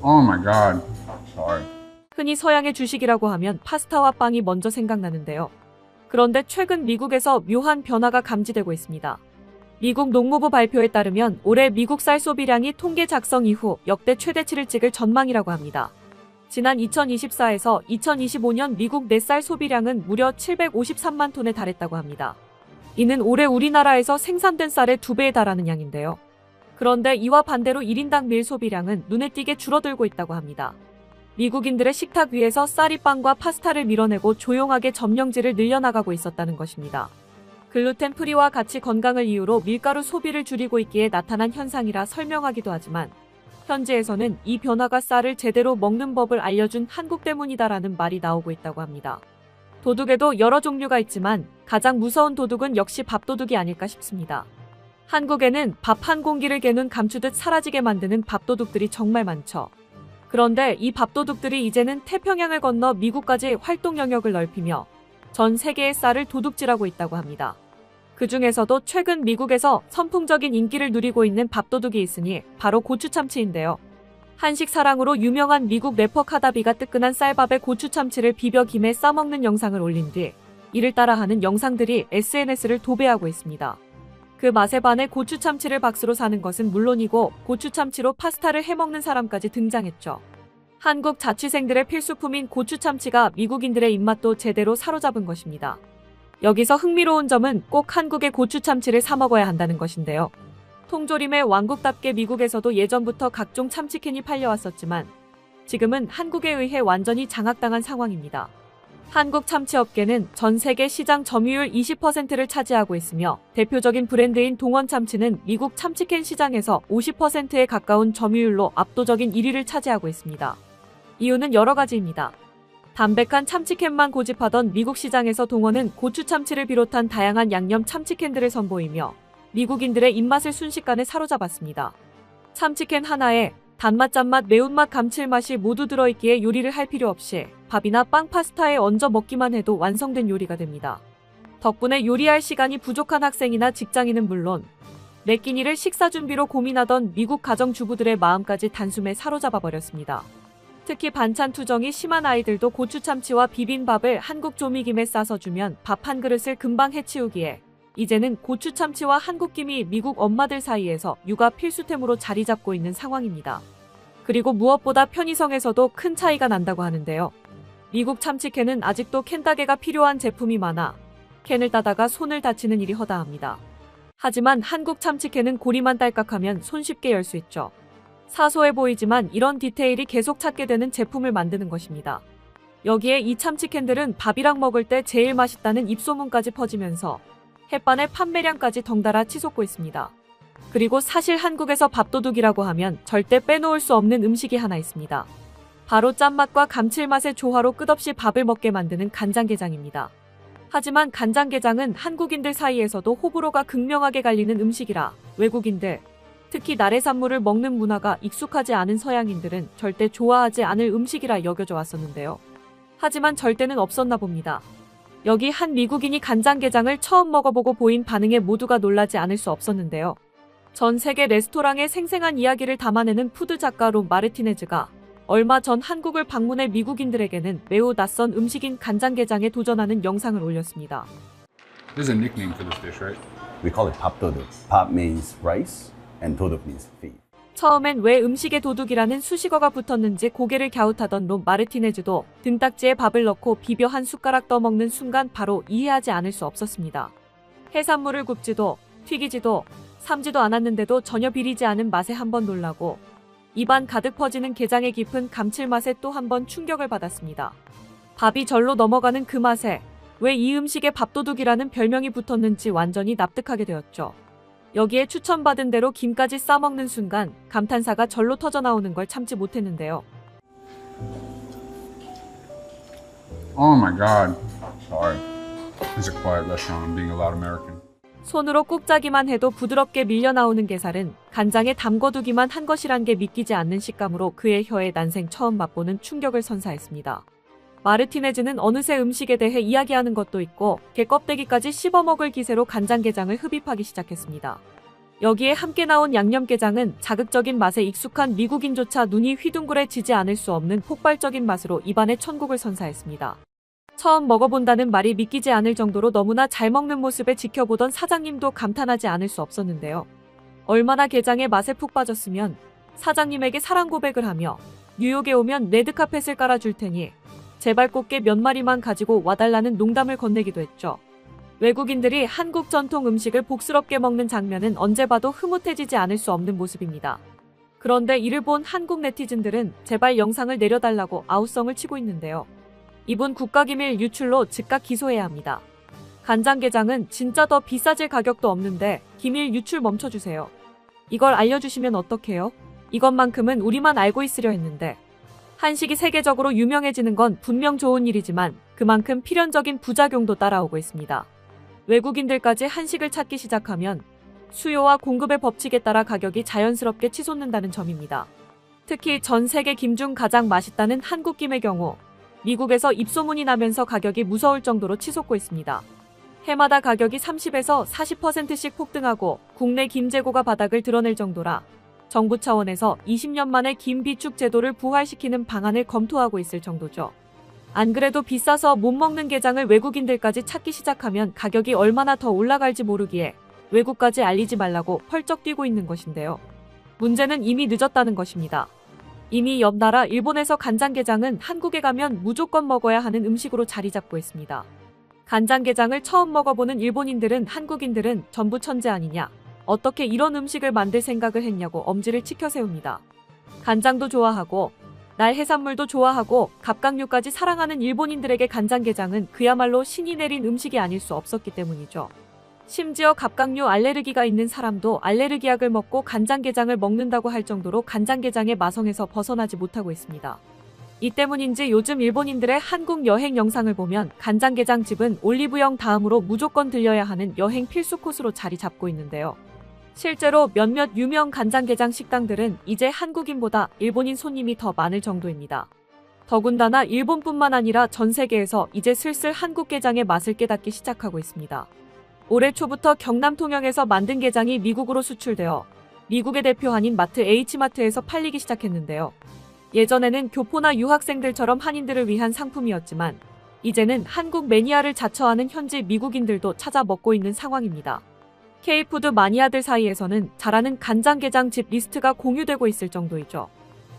Oh my God. Sorry. 흔히 서양의 주식이라고 하면 파스타와 빵이 먼저 생각나는데요. 그런데 최근 미국에서 묘한 변화가 감지되고 있습니다. 미국 농무부 발표에 따르면 올해 미국 쌀 소비량이 통계 작성 이후 역대 최대치를 찍을 전망이라고 합니다. 지난 2024에서 2025년 미국 내쌀 소비량은 무려 753만 톤에 달했다고 합니다. 이는 올해 우리나라에서 생산된 쌀의 2배에 달하는 양인데요. 그런데 이와 반대로 1인당 밀 소비량은 눈에 띄게 줄어들고 있다고 합니다. 미국인들의 식탁 위에서 쌀이 빵과 파스타를 밀어내고 조용하게 점령지를 늘려나가고 있었다는 것입니다. 글루텐 프리와 같이 건강을 이유로 밀가루 소비를 줄이고 있기에 나타난 현상이라 설명하기도 하지만 현지에서는 이 변화가 쌀을 제대로 먹는 법을 알려준 한국 때문이다라는 말이 나오고 있다고 합니다. 도둑에도 여러 종류가 있지만 가장 무서운 도둑은 역시 밥도둑이 아닐까 싶습니다. 한국에는 밥 한 공기를 개눈 감추듯 사라지게 만드는 밥도둑들이 정말 많죠. 그런데 이 밥도둑들이 이제는 태평양을 건너 미국까지 활동 영역을 넓히며 전 세계의 쌀을 도둑질하고 있다고 합니다. 그 중에서도 최근 미국에서 선풍적인 인기를 누리고 있는 밥도둑이 있으니 바로 고추참치인데요. 한식 사랑으로 유명한 미국 래퍼 카다비가 뜨끈한 쌀밥에 고추참치를 비벼 김에 싸먹는 영상을 올린 뒤 이를 따라하는 영상들이 SNS를 도배하고 있습니다. 그 맛에 반해 고추참치를 박수로 사는 것은 물론이고 고추참치로 파스타를 해먹는 사람까지 등장했죠. 한국 자취생들의 필수품인 고추참치가 미국인들의 입맛도 제대로 사로잡은 것입니다. 여기서 흥미로운 점은 꼭 한국의 고추참치를 사 먹어야 한다는 것인데요. 통조림의 왕국답게 미국에서도 예전부터 각종 참치캔이 팔려왔었지만 지금은 한국에 의해 완전히 장악당한 상황입니다. 한국 참치업계는 전 세계 시장 점유율 20%를 차지하고 있으며 대표적인 브랜드인 동원참치는 미국 참치캔 시장에서 50%에 가까운 점유율로 압도적인 1위를 차지하고 있습니다. 이유는 여러 가지입니다. 담백한 참치캔만 고집하던 미국 시장에서 동원은 고추참치를 비롯한 다양한 양념 참치캔들을 선보이며 미국인들의 입맛을 순식간에 사로잡았습니다. 참치캔 하나에 단맛, 짠맛, 매운맛, 감칠맛이 모두 들어있기에 요리를 할 필요 없이 밥이나 빵, 파스타에 얹어 먹기만 해도 완성된 요리가 됩니다. 덕분에 요리할 시간이 부족한 학생이나 직장인은 물론 매 끼니를 식사 준비로 고민하던 미국 가정주부들의 마음까지 단숨에 사로잡아 버렸습니다. 특히 반찬 투정이 심한 아이들도 고추참치와 비빔밥을 한국 조미김에 싸서 주면 밥 한 그릇을 금방 해치우기에 이제는 고추참치와 한국김이 미국 엄마들 사이에서 육아 필수템으로 자리 잡고 있는 상황입니다. 그리고 무엇보다 편의성에서도 큰 차이가 난다고 하는데요. 미국 참치캔은 아직도 캔 따개가 필요한 제품이 많아 캔을 따다가 손을 다치는 일이 허다합니다. 하지만 한국 참치캔은 고리만 딸깍하면 손쉽게 열 수 있죠. 사소해 보이지만 이런 디테일이 계속 찾게 되는 제품을 만드는 것입니다. 여기에 이 참치캔들은 밥이랑 먹을 때 제일 맛있다는 입소문까지 퍼지면서 햇반의 판매량까지 덩달아 치솟고 있습니다. 그리고 사실 한국에서 밥도둑이라고 하면 절대 빼놓을 수 없는 음식이 하나 있습니다. 바로 짠맛과 감칠맛의 조화로 끝없이 밥을 먹게 만드는 간장게장입니다. 하지만 간장게장은 한국인들 사이에서도 호불호가 극명하게 갈리는 음식이라 외국인들, 특히 나래산물을 먹는 문화가 익숙하지 않은 서양인들은 절대 좋아하지 않을 음식이라 여겨져 왔었는데요. 하지만 절대는 없었나 봅니다. 여기 한 미국인이 간장게장을 처음 먹어보고 보인 반응에 모두가 놀라지 않을 수 없었는데요. 전 세계 레스토랑의 생생한 이야기를 담아내는 푸드 작가 롬 마르티네즈가 얼마 전 한국을 방문해 미국인들에게는 매우 낯선 음식인 간장게장에 도전하는 영상을 올렸습니다. There's a nickname for this dish, right? We call it papdoduk. Pap means rice and doduk means feed. 처음엔 왜 음식에 도둑이라는 수식어가 붙었는지 고개를 갸웃하던 롬 마르티네즈도 등딱지에 밥을 넣고 비벼 한 숟가락 떠먹는 순간 바로 이해하지 않을 수 없었습니다. 해산물을 굽지도 튀기지도 삶지도 않았는데도 전혀 비리지 않은 맛에 한번 놀라고 입안 가득 퍼지는 게장의 깊은 감칠맛에 또 한 번 충격을 받았습니다. 밥이 절로 넘어가는 그 맛에 왜 이 음식에 밥도둑이라는 별명이 붙었는지 완전히 납득하게 되었죠. 여기에 추천받은 대로 김까지 싸먹는 순간 감탄사가 절로 터져나오는 걸 참지 못했는데요. Oh my God. Sorry. It's a quiet restaurant. I'm being a loud American. 손으로 꾹 짜기만 해도 부드럽게 밀려나오는 게살은 간장에 담궈두기만 한 것이란 게 믿기지 않는 식감으로 그의 혀에 난생 처음 맛보는 충격을 선사했습니다. 마르티네즈는 어느새 음식에 대해 이야기하는 것도 있고 게 껍데기까지 씹어먹을 기세로 간장게장을 흡입하기 시작했습니다. 여기에 함께 나온 양념게장은 자극적인 맛에 익숙한 미국인조차 눈이 휘둥그레지지 않을 수 없는 폭발적인 맛으로 입안에 천국을 선사했습니다. 처음 먹어본다는 말이 믿기지 않을 정도로 너무나 잘 먹는 모습에 지켜보던 사장님도 감탄하지 않을 수 없었는데요. 얼마나 게장의 맛에 푹 빠졌으면 사장님에게 사랑 고백을 하며 뉴욕에 오면 레드카펫을 깔아줄 테니 제발 꽃게 몇 마리만 가지고 와달라는 농담을 건네기도 했죠. 외국인들이 한국 전통 음식을 복스럽게 먹는 장면은 언제 봐도 흐뭇해지지 않을 수 없는 모습입니다. 그런데 이를 본 한국 네티즌들은 제발 영상을 내려달라고 아우성을 치고 있는데요. 이분 국가기밀 유출로 즉각 기소해야 합니다. 간장게장은 진짜 더 비싸질 가격도 없는데 기밀 유출 멈춰주세요. 이걸 알려주시면 어떡해요? 이것만큼은 우리만 알고 있으려 했는데. 한식이 세계적으로 유명해지는 건 분명 좋은 일이지만 그만큼 필연적인 부작용도 따라오고 있습니다. 외국인들까지 한식을 찾기 시작하면 수요와 공급의 법칙에 따라 가격이 자연스럽게 치솟는다는 점입니다. 특히 전 세계 김 중 가장 맛있다는 한국김의 경우 미국에서 입소문이 나면서 가격이 무서울 정도로 치솟고 있습니다. 해마다 가격이 30에서 40%씩 폭등하고 국내 김 재고가 바닥을 드러낼 정도라 정부 차원에서 20년 만에 김 비축 제도를 부활시키는 방안을 검토하고 있을 정도죠. 안 그래도 비싸서 못 먹는 게장을 외국인들까지 찾기 시작하면 가격이 얼마나 더 올라갈지 모르기에 외국까지 알리지 말라고 펄쩍 뛰고 있는 것인데요. 문제는 이미 늦었다는 것입니다. 이미 옆 나라 일본에서 간장게장은 한국에 가면 무조건 먹어야 하는 음식으로 자리 잡고 있습니다. 간장게장을 처음 먹어보는 일본인들은 한국인들은 전부 천재 아니냐, 어떻게 이런 음식을 만들 생각을 했냐고 엄지를 치켜 세웁니다. 간장도 좋아하고 날 해산물도 좋아하고 갑각류까지 사랑하는 일본인들에게 간장게장은 그야말로 신이 내린 음식이 아닐 수 없었기 때문이죠. 심지어 갑각류 알레르기가 있는 사람도 알레르기 약을 먹고 간장게장을 먹는다고 할 정도로 간장게장의 마성에서 벗어나지 못하고 있습니다. 이 때문인지 요즘 일본인들의 한국 여행 영상을 보면 간장게장 집은 올리브영 다음으로 무조건 들려야 하는 여행 필수 코스로 자리 잡고 있는데요. 실제로 몇몇 유명 간장게장 식당들은 이제 한국인보다 일본인 손님이 더 많을 정도입니다. 더군다나 일본뿐만 아니라 전 세계에서 이제 슬슬 한국 게장의 맛을 깨닫기 시작하고 있습니다. 올해 초부터 경남 통영에서 만든 게장이 미국으로 수출되어 미국의 대표 한인 마트 H마트에서 팔리기 시작했는데요. 예전에는 교포나 유학생들처럼 한인들을 위한 상품이었지만 이제는 한국 매니아를 자처하는 현지 미국인들도 찾아 먹고 있는 상황입니다. K푸드 마니아들 사이에서는 잘하는 간장게장집 리스트가 공유되고 있을 정도이죠.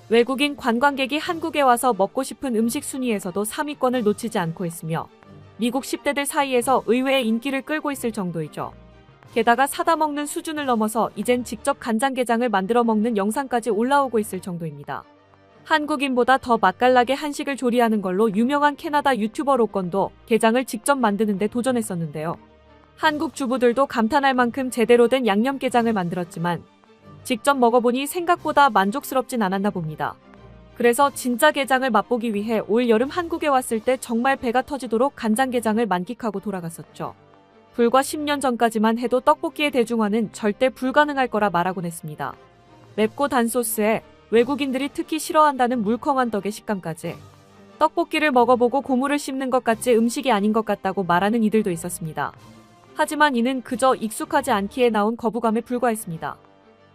외국인 관광객이 한국에 와서 먹고 싶은 음식 순위에서도 3위권을 놓치지 않고 있으며 미국 10대들 사이에서 의외의 인기를 끌고 있을 정도이죠. 게다가 사다 먹는 수준을 넘어서 이젠 직접 간장게장을 만들어 먹는 영상까지 올라오고 있을 정도입니다. 한국인보다 더 맛깔나게 한식을 조리하는 걸로 유명한 캐나다 유튜버 로건도 게장을 직접 만드는 데 도전했었는데요. 한국 주부들도 감탄할 만큼 제대로 된 양념게장을 만들었지만 직접 먹어보니 생각보다 만족스럽진 않았나 봅니다. 그래서 진짜 게장을 맛보기 위해 올 여름 한국에 왔을 때 정말 배가 터지도록 간장게장을 만끽하고 돌아갔었죠. 불과 10년 전까지만 해도 떡볶이의 대중화는 절대 불가능할 거라 말하곤 했습니다. 맵고 단 소스에 외국인들이 특히 싫어한다는 물컹한 떡의 식감까지. 떡볶이를 먹어보고 고무를 씹는 것 같지 음식이 아닌 것 같다고 말하는 이들도 있었습니다. 하지만 이는 그저 익숙하지 않기에 나온 거부감에 불과했습니다.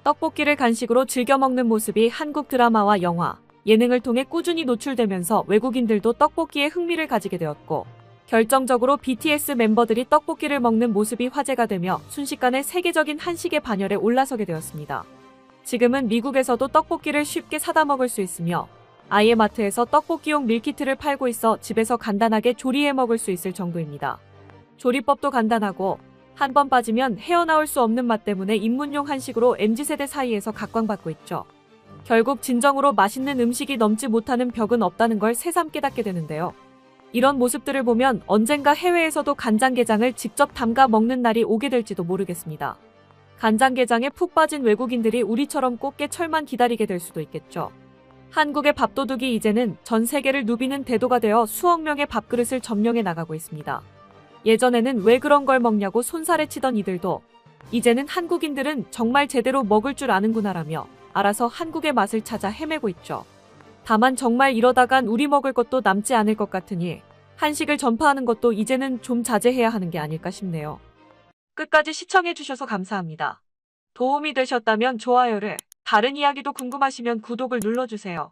떡볶이를 간식으로 즐겨 먹는 모습이 한국 드라마와 영화, 예능을 통해 꾸준히 노출되면서 외국인들도 떡볶이에 흥미를 가지게 되었고 결정적으로 BTS 멤버들이 떡볶이를 먹는 모습이 화제가 되며 순식간에 세계적인 한식의 반열에 올라서게 되었습니다. 지금은 미국에서도 떡볶이를 쉽게 사다 먹을 수 있으며 아예 마트에서 떡볶이용 밀키트를 팔고 있어 집에서 간단하게 조리해 먹을 수 있을 정도입니다. 조리법도 간단하고 한 번 빠지면 헤어나올 수 없는 맛 때문에 입문용 한식으로 MZ세대 사이에서 각광받고 있죠. 결국 진정으로 맛있는 음식이 넘지 못하는 벽은 없다는 걸 새삼 깨닫게 되는데요. 이런 모습들을 보면 언젠가 해외에서도 간장게장을 직접 담가 먹는 날이 오게 될지도 모르겠습니다. 간장게장에 푹 빠진 외국인들이 우리처럼 꽃게철만 기다리게 될 수도 있겠죠. 한국의 밥도둑이 이제는 전 세계를 누비는 대도가 되어 수억 명의 밥그릇을 점령해 나가고 있습니다. 예전에는 왜 그런 걸 먹냐고 손살에 치던 이들도 이제는 한국인들은 정말 제대로 먹을 줄 아는구나라며 알아서 한국의 맛을 찾아 헤매고 있죠. 다만 정말 이러다간 우리 먹을 것도 남지 않을 것 같으니 한식을 전파하는 것도 이제는 좀 자제해야 하는 게 아닐까 싶네요. 끝까지 시청해주셔서 감사합니다. 도움이 되셨다면 좋아요를, 다른 이야기도 궁금하시면 구독을 눌러주세요.